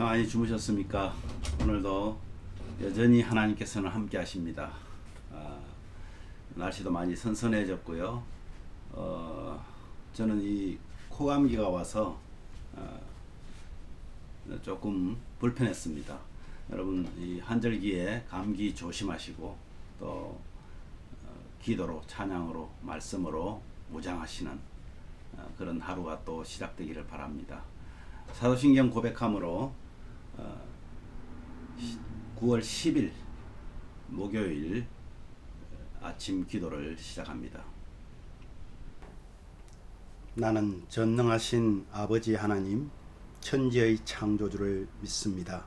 평안히 주무셨습니까? 오늘도 여전히 하나님께서는 함께 하십니다. 날씨도 많이 선선해졌고요. 저는 이 코감기가 와서 조금 불편했습니다. 여러분 이 한절기에 감기 조심하시고 또 기도로 찬양으로 말씀으로 무장하시는 그런 하루가 또 시작되기를 바랍니다. 사도신경 고백함으로 9월 10일 목요일 아침 기도를 시작합니다. 나는 전능하신 아버지 하나님 천지의 창조주를 믿습니다.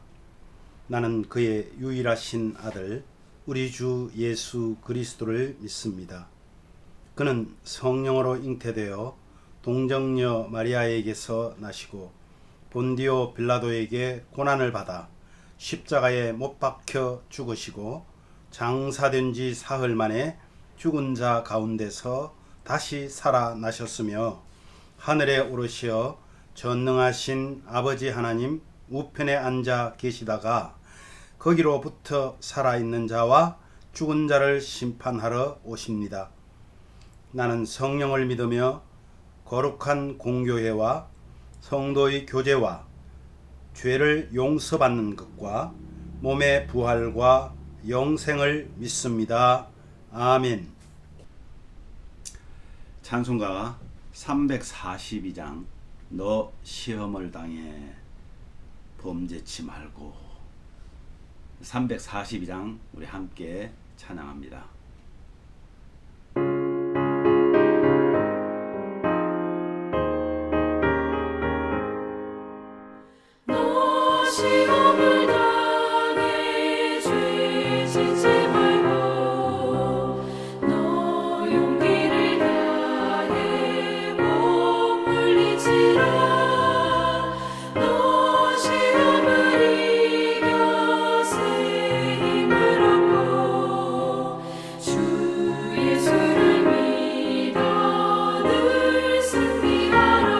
나는 그의 유일하신 아들 우리 주 예수 그리스도를 믿습니다. 그는 성령으로 잉태되어 동정녀 마리아에게서 나시고 본디오 빌라도에게 고난을 받아 십자가에 못 박혀 죽으시고 장사된 지 사흘 만에 죽은 자 가운데서 다시 살아나셨으며 하늘에 오르시어 전능하신 아버지 하나님 우편에 앉아 계시다가 거기로부터 살아있는 자와 죽은 자를 심판하러 오십니다. 나는 성령을 믿으며 거룩한 공교회와 성도의 교제와 죄를 용서받는 것과 몸의 부활과 영생을 믿습니다. 아멘. 찬송가 342장 너 시험을 당해 범죄치 말고 342장 우리 함께 찬양합니다. 시험을 당해 죄 짓지 말고 너 용기를 다해 못 물리치라 너 시험을 이겨 새 힘을 얻고 주 예수를 믿어 늘 승리하라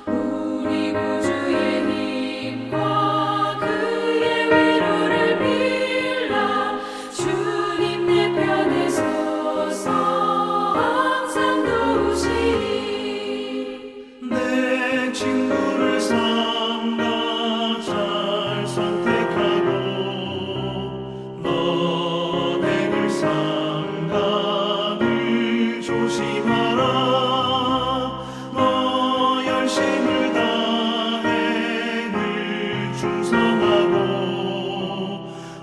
우리 구주의 힘과 그의 위로를 빌라 주님 내 편에 서서 항상 도우시리 내 친구를 삼가 잘 선택하고 너를 삼가 늘 조심하라 너 열심을 다해 늘 충성하고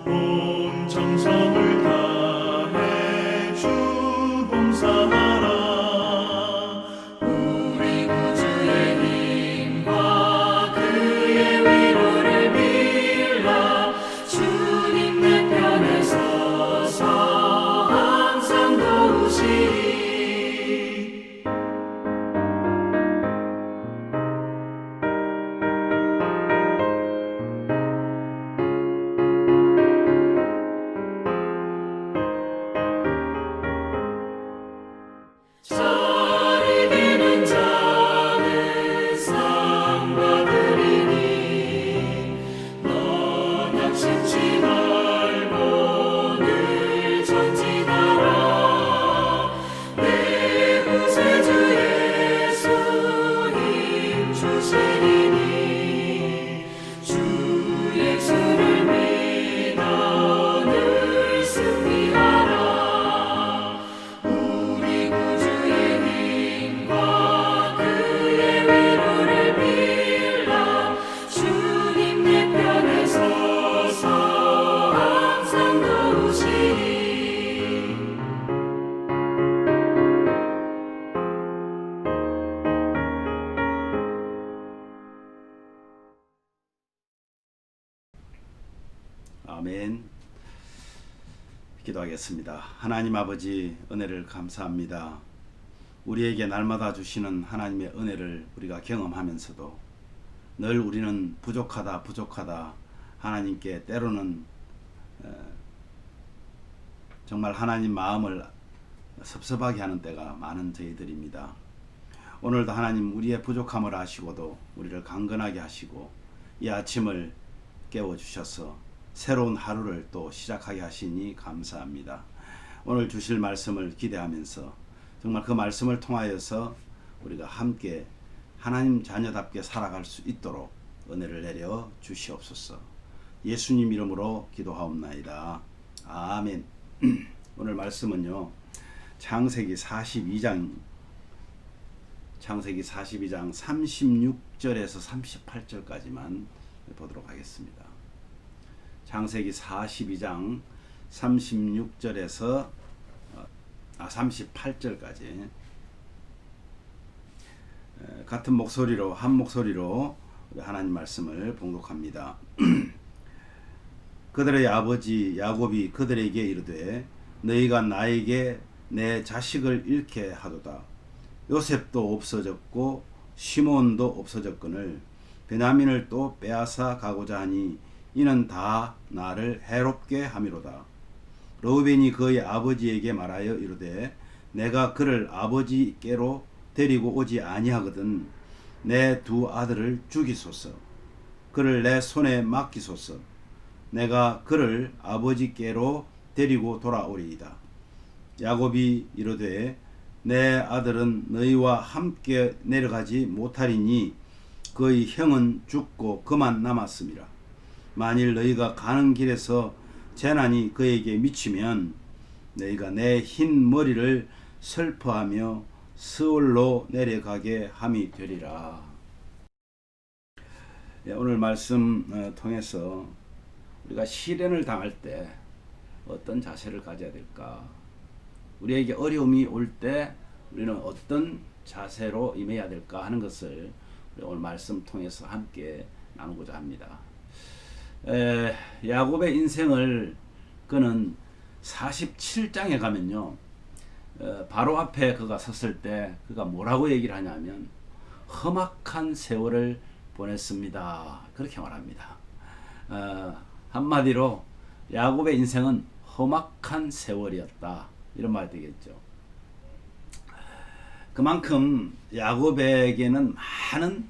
온 정성을 다해 주 봉사하라 우리 구주의 힘과 그의 위로를 빌라 주님 내 편에 서서 항상 도우시리 잘 이기는 자는 상 받으리니 너 낙심치 말고 늘 전진하라 내 구세주 예수 힘 주시리니 주 예수를 믿어 늘 승리하라 우리 구주의 힘과 그의 위로를 빌라 주님 내 편에 서서 항상 도우시리 아멘. 기도하겠습니다. 하나님 아버지 은혜를 감사합니다. 우리에게 날마다 주시는 하나님의 은혜를 우리가 경험하면서도 늘 우리는 부족하다 하나님께 때로는 정말 하나님 마음을 섭섭하게 하는 때가 많은 저희들입니다. 오늘도 하나님 우리의 부족함을 아시고도 우리를 강건하게 하시고 이 아침을 깨워주셔서 새로운 하루를 또 시작하게 하시니 감사합니다. 오늘 주실 말씀을 기대하면서 정말 그 말씀을 통하여서 우리가 함께 하나님 자녀답게 살아갈 수 있도록 은혜를 내려 주시옵소서. 예수님 이름으로 기도하옵나이다. 아멘. 오늘 말씀은요, 창세기 42장 36절에서 38절까지만 보도록 하겠습니다. 창세기 42장 36절에서 38절까지 같은 목소리로, 한 목소리로 하나님 말씀을 봉독합니다. 그들의 아버지 야곱이 그들에게 이르되 너희가 나에게 내 자식을 잃게 하도다. 요셉도 없어졌고 시몬도 없어졌거늘 베냐민을 또 빼앗아 가고자 하니 이는 다 나를 해롭게 함이로다. 르우벤이 그의 아버지에게 말하여 이르되 내가 그를 아버지께로 데리고 오지 아니하거든 내 두 아들을 죽이소서. 그를 내 손에 맡기소서. 내가 그를 아버지께로 데리고 돌아오리이다. 야곱이 이르되 내 아들은 너희와 함께 내려가지 못하리니 그의 형은 죽고 그만 남았음이라. 만일 너희가 가는 길에서 재난이 그에게 미치면 너희가 내 흰 머리를 슬퍼하며 스올로 내려가게 함이 되리라. 오늘 말씀 통해서 우리가 시련을 당할 때 어떤 자세를 가져야 될까? 우리에게 어려움이 올 때 우리는 어떤 자세로 임해야 될까 하는 것을 오늘 말씀 통해서 함께 나누고자 합니다. 야곱의 인생을 그는 47장에 가면요, 바로 앞에 그가 섰을 때 그가 뭐라고 얘기를 하냐면 험악한 세월을 보냈습니다. 그렇게 말합니다. 한마디로 야곱의 인생은 험악한 세월이었다, 이런 말 되겠죠. 그만큼 야곱에게는 많은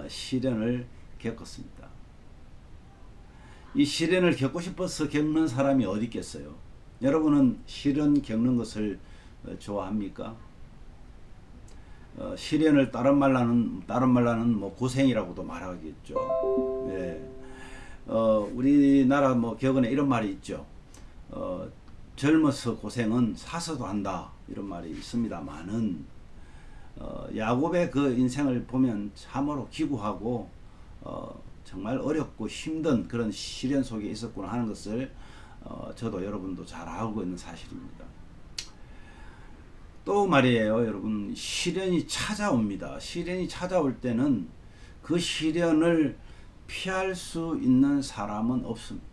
시련을 겪었습니다. 이 시련을 겪고 싶어서 겪는 사람이 어디 있겠어요? 여러분은 시련 겪는 것을 좋아합니까? 시련을 다른 말로는 뭐 고생이라고도 말하겠죠. 예. 우리나라 뭐 격언에 이런 말이 있죠. 젊어서 고생은 사서도 한다, 이런 말이 있습니다만은 야곱의 그 인생을 보면 참으로 기구하고 정말 어렵고 힘든 그런 시련 속에 있었구나 하는 것을 저도 여러분도 잘 알고 있는 사실입니다. 또 말이에요, 여러분, 시련이 찾아옵니다. 시련이 찾아올 때는 그 시련을 피할 수 있는 사람은 없습니다.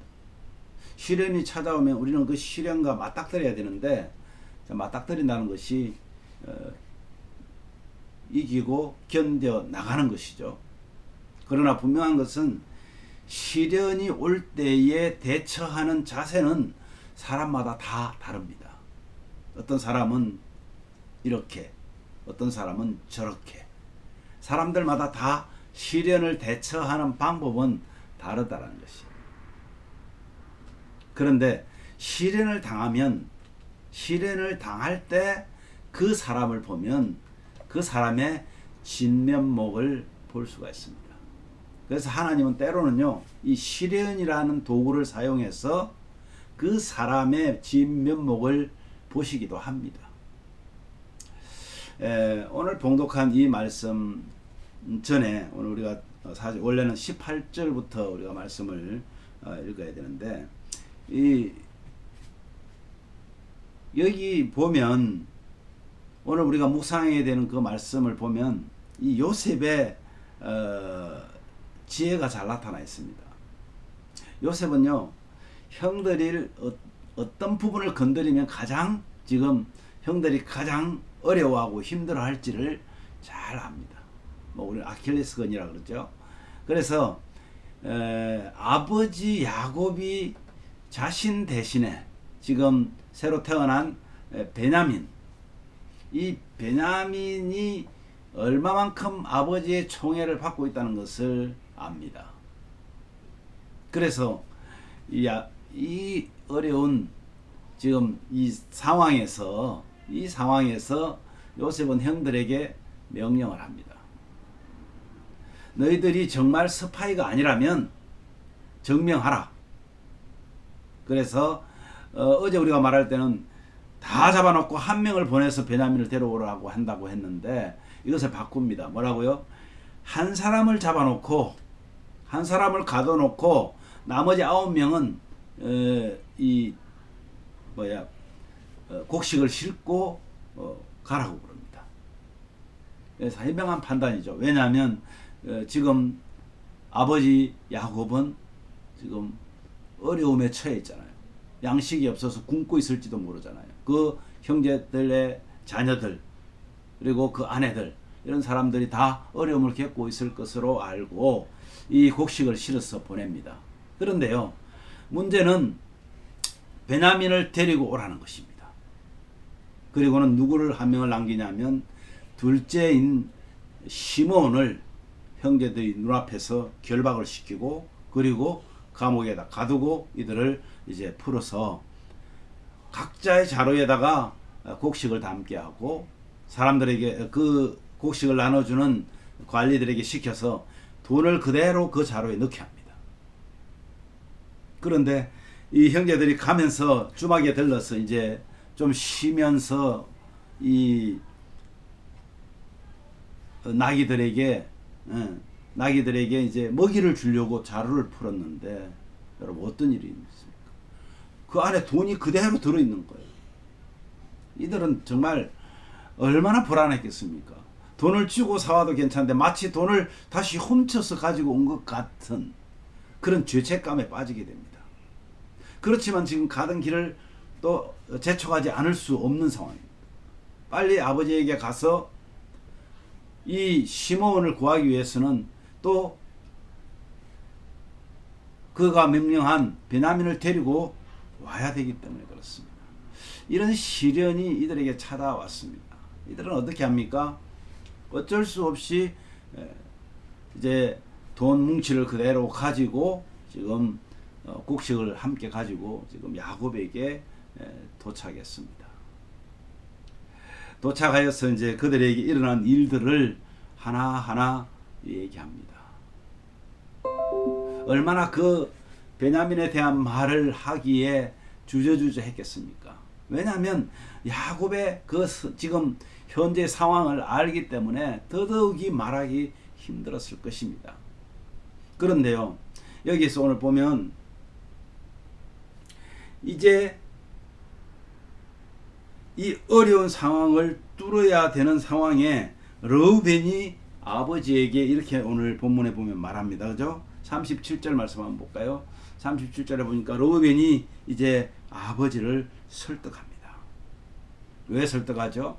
시련이 찾아오면 우리는 그 시련과 맞닥뜨려야 되는데, 맞닥뜨린다는 것이 이기고 견뎌 나가는 것이죠. 그러나 분명한 것은 시련이 올 때에 대처하는 자세는 사람마다 다 다릅니다. 어떤 사람은 이렇게, 어떤 사람은 저렇게. 사람들마다 다 시련을 대처하는 방법은 다르다는 것이에요. 그런데 시련을 당할 때 그 사람을 보면 그 사람의 진면목을 볼 수가 있습니다. 그래서 하나님은 때로는요, 이 시련이라는 도구를 사용해서 그 사람의 진면목을 보시기도 합니다. 오늘 봉독한 이 말씀 전에 오늘 우리가 사실 원래는 18절부터 우리가 말씀을 읽어야 되는데, 여기 보면 오늘 우리가 묵상해야 되는 그 말씀을 보면 이 요셉의 지혜가 잘 나타나 있습니다. 요셉은요, 형들이 어떤 부분을 건드리면 가장 지금 형들이 가장 어려워하고 힘들어할지를 잘 압니다. 뭐 우리 아킬레스건이라 그러죠. 그래서 아버지 야곱이 자신 대신에 지금 새로 태어난 베냐민, 이 베냐민이 얼마만큼 아버지의 총애를 받고 있다는 것을 압니다. 그래서 이 어려운 지금 이 상황에서 요셉은 형들에게 명령을 합니다. 너희들이 정말 스파이가 아니라면 증명하라. 그래서 어제 우리가 말할 때는 다 잡아놓고 한 명을 보내서 베냐민을 데려오라고 한다고 했는데 이것을 바꿉니다. 뭐라고요? 한 사람을 잡아놓고 한 사람을 가둬놓고 나머지 9명은 곡식을 싣고 가라고 그럽니다. 그래서 현명한 판단이죠. 왜냐하면 지금 아버지 야곱은 지금 어려움에 처해 있잖아요. 양식이 없어서 굶고 있을지도 모르잖아요. 그 형제들의 자녀들 그리고 그 아내들 이런 사람들이 다 어려움을 겪고 있을 것으로 알고 이 곡식을 실어서 보냅니다. 그런데요, 문제는 베냐민을 데리고 오라는 것입니다. 그리고는 누구를 한 명을 남기냐면 둘째인 시몬을 형제들이 눈앞에서 결박을 시키고 그리고 감옥에다 가두고 이들을 이제 풀어서 각자의 자루에다가 곡식을 담게 하고 사람들에게 그 곡식을 나눠주는 관리들에게 시켜서 돈을 그대로 그 자루에 넣게 합니다. 그런데 이 형제들이 가면서 주막에 들러서 이제 좀 쉬면서 이 나귀들에게 이제 먹이를 주려고 자루를 풀었는데 여러분 어떤 일이 있습니까? 그 안에 돈이 그대로 들어있는 거예요. 이들은 정말 얼마나 불안했겠습니까? 돈을 주고 사와도 괜찮은데 마치 돈을 다시 훔쳐서 가지고 온 것 같은 그런 죄책감에 빠지게 됩니다. 그렇지만 지금 가던 길을 또 재촉하지 않을 수 없는 상황입니다. 빨리 아버지에게 가서 이 시몬을 구하기 위해서는 또 그가 명령한 베냐민을 데리고 와야 되기 때문에 그렇습니다. 이런 시련이 이들에게 찾아왔습니다. 이들은 어떻게 합니까? 어쩔 수 없이 이제 돈 뭉치를 그대로 가지고 지금 곡식을 함께 가지고 지금 야곱에게 도착했습니다. 도착하여서 이제 그들에게 일어난 일들을 하나하나 얘기합니다. 얼마나 그 베냐민에 대한 말을 하기에 주저주저 했겠습니까? 왜냐하면 야곱의 그 지금 현재 상황을 알기 때문에 더더욱이 말하기 힘들었을 것입니다. 그런데요, 여기서 오늘 보면 이제 이 어려운 상황을 뚫어야 되는 상황에 르우벤이 아버지에게 이렇게 오늘 본문에 보면 말합니다. 그죠? 37절 말씀 한번 볼까요? 37절에 보니까 르우벤이 이제 아버지를 설득합니다. 왜 설득하죠?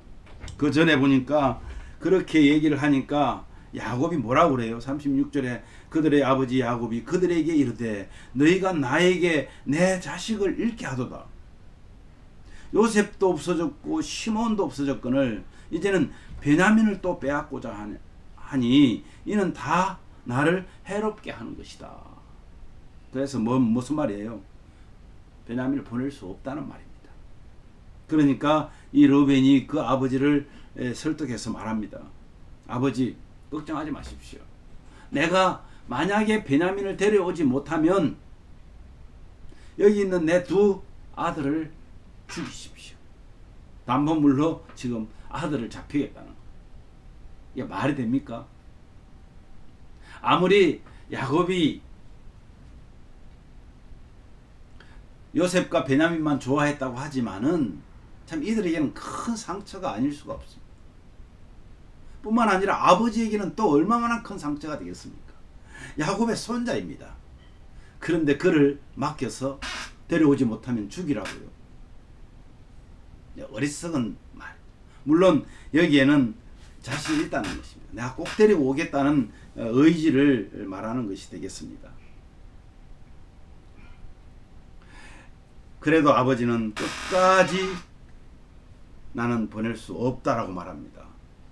그 전에 보니까 그렇게 얘기를 하니까 야곱이 뭐라고 그래요? 36절에 그들의 아버지 야곱이 그들에게 이르되 너희가 나에게 내 자식을 잃게 하도다. 요셉도 없어졌고 시몬도 없어졌거늘 이제는 베냐민을 또 빼앗고자 하니 이는 다 나를 해롭게 하는 것이다. 그래서 무슨 말이에요? 베냐민을 보낼 수 없다는 말입니다. 그러니까 이 르우벤이 그 아버지를 설득해서 말합니다. 아버지, 걱정하지 마십시오. 내가 만약에 베냐민을 데려오지 못하면 여기 있는 내 두 아들을 죽이십시오. 담보물로 지금 아들을 잡히겠다는 거예요. 이게 말이 됩니까? 아무리 야곱이 요셉과 베냐민만 좋아했다고 하지만은 참 이들에게는 큰 상처가 아닐 수가 없습니다. 뿐만 아니라 아버지에게는 또 얼마나 큰 상처가 되겠습니까? 야곱의 손자입니다. 그런데 그를 맡겨서 데려오지 못하면 죽이라고요. 어리석은 말. 물론 여기에는 자신이 있다는 것입니다. 내가 꼭 데리고 오겠다는 의지를 말하는 것이 되겠습니다. 그래도 아버지는 끝까지 나는 보낼 수 없다라고 말합니다.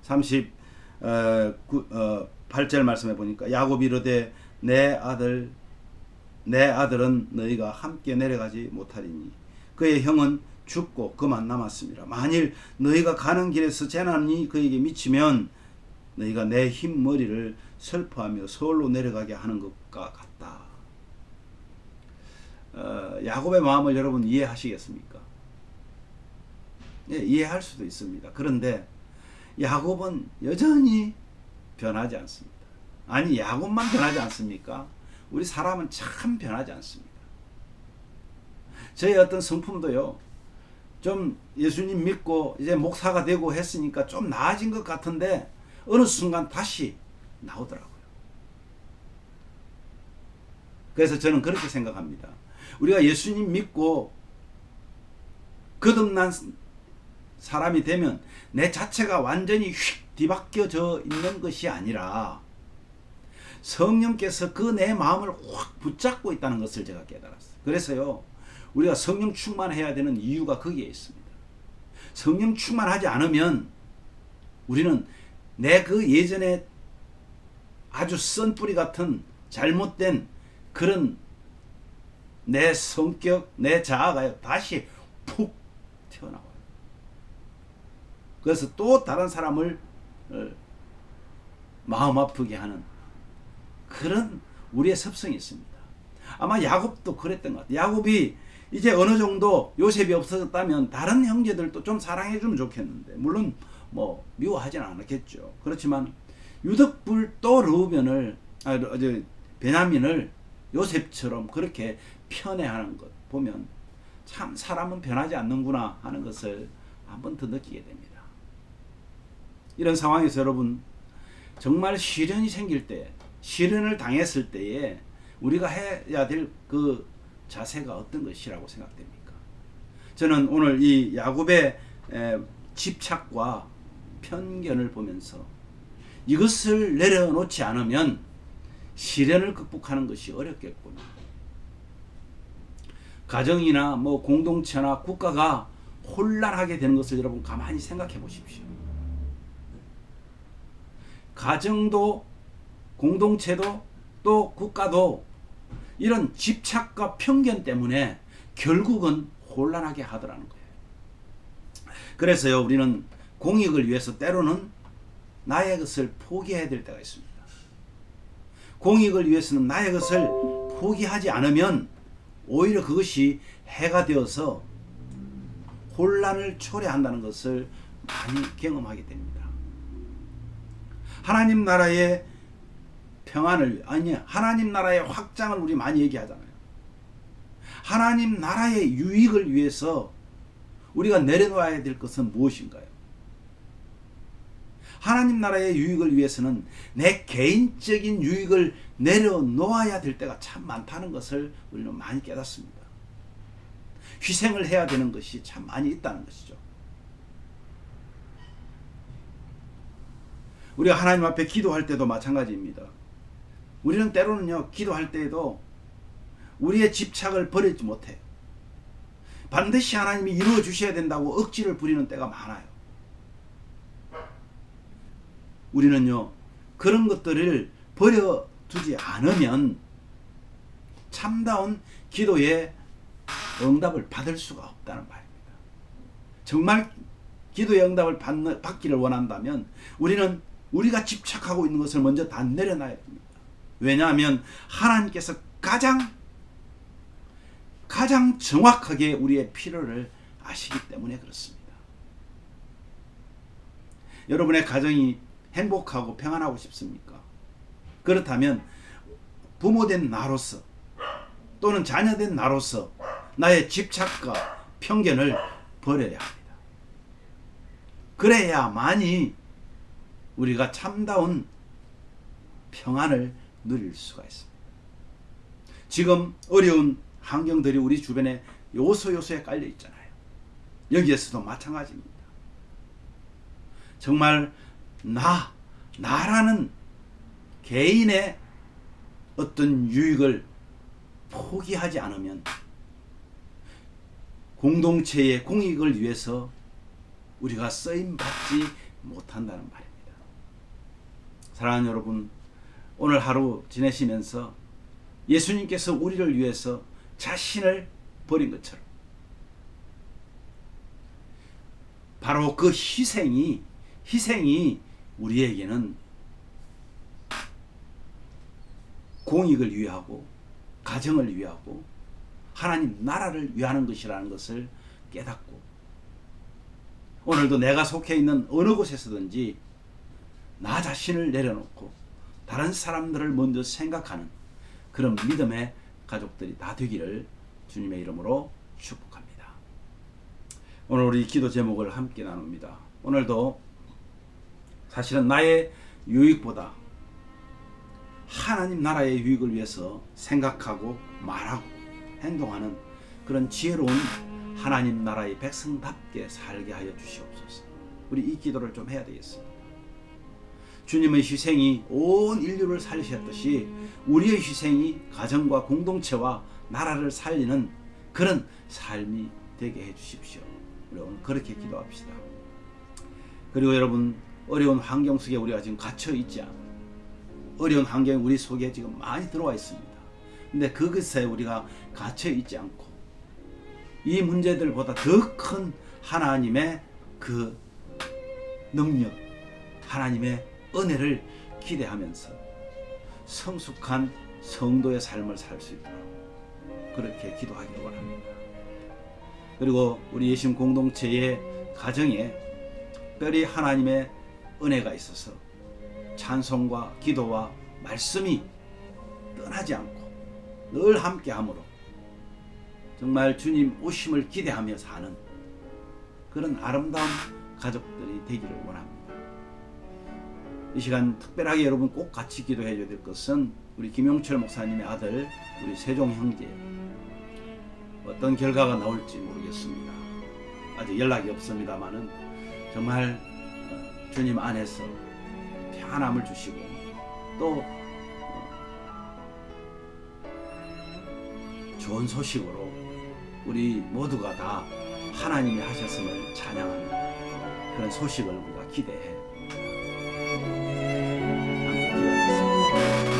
38절 말씀해 보니까 야곱이 이르되 내 아들 내 아들은 너희가 함께 내려가지 못하리니 그의 형은 죽고 그만 남았습니다. 만일 너희가 가는 길에서 재난이 그에게 미치면 너희가 내 흰 머리를 슬퍼하며 서울로 내려가게 하는 것과 같다. 야곱의 마음을 여러분 이해하시겠습니까? 예, 이해할 수도 있습니다. 그런데 야곱은 여전히 변하지 않습니다. 아니, 야곱만 변하지 않습니까? 우리 사람은 참 변하지 않습니다. 저희 어떤 성품도요, 좀 예수님 믿고 이제 목사가 되고 했으니까 좀 나아진 것 같은데 어느 순간 다시 나오더라고요. 그래서 저는 그렇게 생각합니다. 우리가 예수님 믿고 거듭난 사람이 되면 내 자체가 완전히 휙 뒤바뀌어져 있는 것이 아니라 성령께서 그 내 마음을 확 붙잡고 있다는 것을 제가 깨달았어요. 그래서요, 우리가 성령 충만해야 되는 이유가 거기에 있습니다. 성령 충만하지 않으면 우리는 내 그 예전에 아주 쓴 뿌리 같은 잘못된 그런 내 성격, 내 자아가 다시 푹 튀어나와요. 그래서 또 다른 사람을 마음 아프게 하는 그런 우리의 습성이 있습니다. 아마 야곱도 그랬던 것 같아요. 야곱이 이제 어느 정도 요셉이 없어졌다면 다른 형제들도 좀 사랑해주면 좋겠는데, 물론 뭐 미워하진 않았겠죠. 그렇지만 유득불 또 베냐민을 요셉처럼 그렇게 편애하는 것 보면 참 사람은 변하지 않는구나 하는 것을 한 번 더 느끼게 됩니다. 이런 상황에서 여러분, 정말 시련이 생길 때, 시련을 당했을 때에 우리가 해야 될 그 자세가 어떤 것이라고 생각됩니까? 저는 오늘 이 야곱의 집착과 편견을 보면서 이것을 내려놓지 않으면 시련을 극복하는 것이 어렵겠구나. 가정이나 뭐 공동체나 국가가 혼란하게 되는 것을 여러분 가만히 생각해 보십시오. 가정도 공동체도 또 국가도 이런 집착과 편견 때문에 결국은 혼란하게 하더라는 거예요. 그래서요, 우리는 공익을 위해서 때로는 나의 것을 포기해야 될 때가 있습니다. 공익을 위해서는 나의 것을 포기하지 않으면 오히려 그것이 해가 되어서 혼란을 초래한다는 것을 많이 경험하게 됩니다. 하나님 나라의 평안을, 하나님 나라의 확장을 우리 많이 얘기하잖아요. 하나님 나라의 유익을 위해서 우리가 내려놓아야 될 것은 무엇인가요? 하나님 나라의 유익을 위해서는 내 개인적인 유익을 내려놓아야 될 때가 참 많다는 것을 우리는 많이 깨닫습니다. 희생을 해야 되는 것이 참 많이 있다는 것이죠. 우리가 하나님 앞에 기도할 때도 마찬가지입니다. 우리는 때로는요, 기도할 때에도 우리의 집착을 버리지 못해요. 반드시 하나님이 이루어 주셔야 된다고 억지를 부리는 때가 많아요. 우리는요, 그런 것들을 버려두지 않으면 참다운 기도에 응답을 받을 수가 없다는 말입니다. 정말 기도의 응답을 받기를 원한다면 우리는 우리가 집착하고 있는 것을 먼저 다 내려놔야 됩니다. 왜냐하면 하나님께서 가장 정확하게 우리의 필요를 아시기 때문에 그렇습니다. 여러분의 가정이 행복하고 평안하고 싶습니까? 그렇다면 부모된 나로서 또는 자녀된 나로서 나의 집착과 편견을 버려야 합니다. 그래야만이 우리가 참다운 평안을 누릴 수가 있습니다. 지금 어려운 환경들이 우리 주변에 요소요소에 깔려 있잖아요. 여기에서도 마찬가지입니다. 정말 나라는 개인의 어떤 유익을 포기하지 않으면 공동체의 공익을 위해서 우리가 쓰임받지 못한다는 말입니다. 사랑하는 여러분, 오늘 하루 지내시면서 예수님께서 우리를 위해서 자신을 버린 것처럼 바로 그 희생이 우리에게는 공익을 위하고 가정을 위하고 하나님 나라를 위하는 것이라는 것을 깨닫고 오늘도 내가 속해 있는 어느 곳에서든지 나 자신을 내려놓고 다른 사람들을 먼저 생각하는 그런 믿음의 가족들이 다 되기를 주님의 이름으로 축복합니다. 오늘 우리 기도 제목을 함께 나눕니다. 오늘도 사실은 나의 유익보다 하나님 나라의 유익을 위해서 생각하고 말하고 행동하는 그런 지혜로운 하나님 나라의 백성답게 살게 하여 주시옵소서. 우리 이 기도를 좀 해야 되겠습니다. 주님의 희생이 온 인류를 살리셨듯이 우리의 희생이 가정과 공동체와 나라를 살리는 그런 삶이 되게 해 주십시오. 우리 오늘 그렇게 기도합시다. 그리고 여러분, 어려운 환경 속에 우리가 지금 갇혀 있지 않아요. 어려운 환경이 우리 속에 지금 많이 들어와 있습니다. 근데 그것에 우리가 갇혀 있지 않고 이 문제들보다 더 큰 하나님의 그 능력, 하나님의 은혜를 기대하면서 성숙한 성도의 삶을 살 수 있도록 그렇게 기도하기를 원합니다. 그리고 우리 예심 공동체의 가정에 특별히 하나님의 은혜가 있어서 찬송과 기도와 말씀이 떠나지 않고 늘 함께함으로 정말 주님 오심을 기대하며 사는 그런 아름다운 가족들이 되기를 원합니다. 이 시간 특별하게 여러분 꼭 같이 기도해 줘야 될 것은 우리 김용철 목사님의 아들 우리 세종 형제 어떤 결과가 나올지 모르겠습니다. 아직 연락이 없습니다만은 정말 주님 안에서 평안함을 주시고 또 좋은 소식으로 우리 모두가 다 하나님이 하셨음을 찬양하는 그런 소식을 우리가 기대해 함께 기도하겠습니다.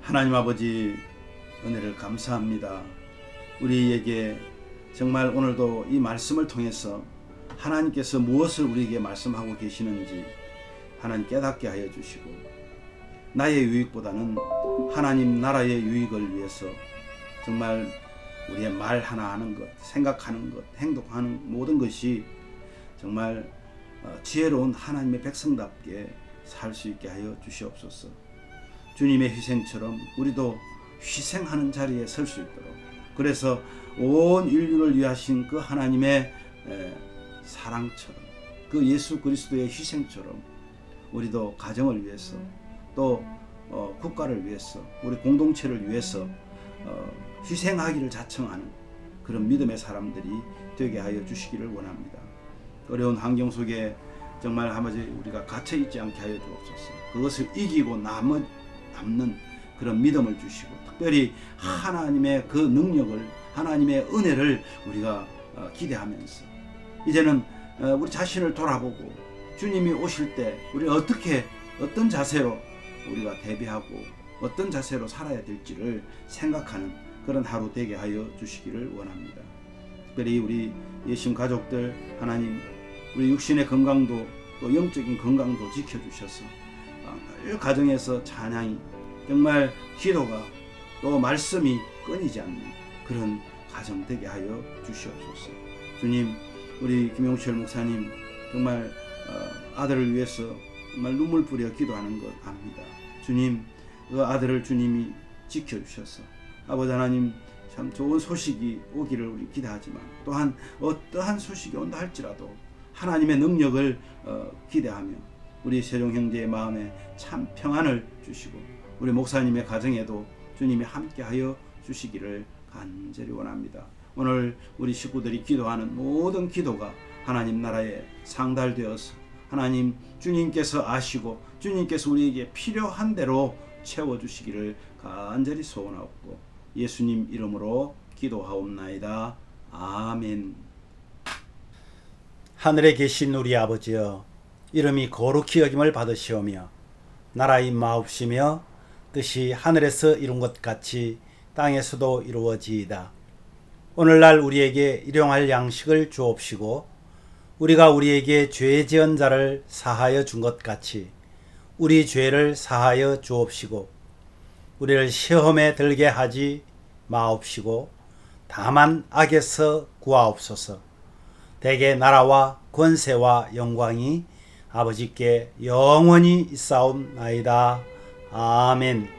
하나님 아버지 은혜를 감사합니다. 우리에게 정말 오늘도 이 말씀을 통해서 하나님께서 무엇을 우리에게 말씀하고 계시는지 하나님 깨닫게 하여 주시고, 나의 유익보다는 하나님 나라의 유익을 위해서 정말 우리의 말 하나 하는 것, 생각하는 것, 행동하는 모든 것이 정말 지혜로운 하나님의 백성답게 살 수 있게 하여 주시옵소서. 주님의 희생처럼 우리도 희생하는 자리에 설 수 있도록, 그래서 온 인류를 위하신 그 하나님의 사랑처럼, 그 예수 그리스도의 희생처럼 우리도 가정을 위해서, 또 국가를 위해서, 우리 공동체를 위해서 희생하기를 자청하는 그런 믿음의 사람들이 되게 하여 주시기를 원합니다. 어려운 환경 속에 정말 아버지 우리가 갇혀 있지 않게 하여 주옵소서. 그것을 이기고 남는 그런 믿음을 주시고, 특별히 하나님의 그 능력을, 하나님의 은혜를 우리가 기대하면서 이제는 우리 자신을 돌아보고 주님이 오실 때 우리 어떤 자세로 우리가 대비하고 어떤 자세로 살아야 될지를 생각하는 그런 하루 되게 하여 주시기를 원합니다. 특별히 우리 예신 가족들, 하나님 우리 육신의 건강도 또 영적인 건강도 지켜주셔서 늘 가정에서 찬양이, 정말 기도가 또 말씀이 끊이지 않는 그런 가정 되게 하여 주시옵소서. 주님, 우리 김용철 목사님 정말 아들을 위해서 정말 눈물 뿌려 기도하는 것 압니다. 주님, 그 아들을 주님이 지켜주셔서 아버지 하나님 참 좋은 소식이 오기를 우리 기대하지만, 또한 어떠한 소식이 온다 할지라도 하나님의 능력을 기대하며 우리 세종 형제의 마음에 참 평안을 주시고, 우리 목사님의 가정에도 주님이 함께하여 주시기를 간절히 원합니다. 오늘 우리 식구들이 기도하는 모든 기도가 하나님 나라에 상달되어서 하나님 주님께서 아시고 주님께서 우리에게 필요한 대로 채워주시기를 간절히 소원하옵고 예수님 이름으로 기도하옵나이다. 아멘. 하늘에 계신 우리 아버지여, 이름이 거룩히 여김을 받으시오며 나라의 마옵시며 뜻이 하늘에서 이룬 것 같이 땅에서도 이루어지이다. 오늘날 우리에게 일용할 양식을 주옵시고, 우리가 우리에게 죄 지은 자를 사하여 준 것 같이 우리 죄를 사하여 주옵시고, 우리를 시험에 들게 하지 마옵시고 다만 악에서 구하옵소서. 대개 나라와 권세와 영광이 아버지께 영원히 있사옵나이다. 아멘.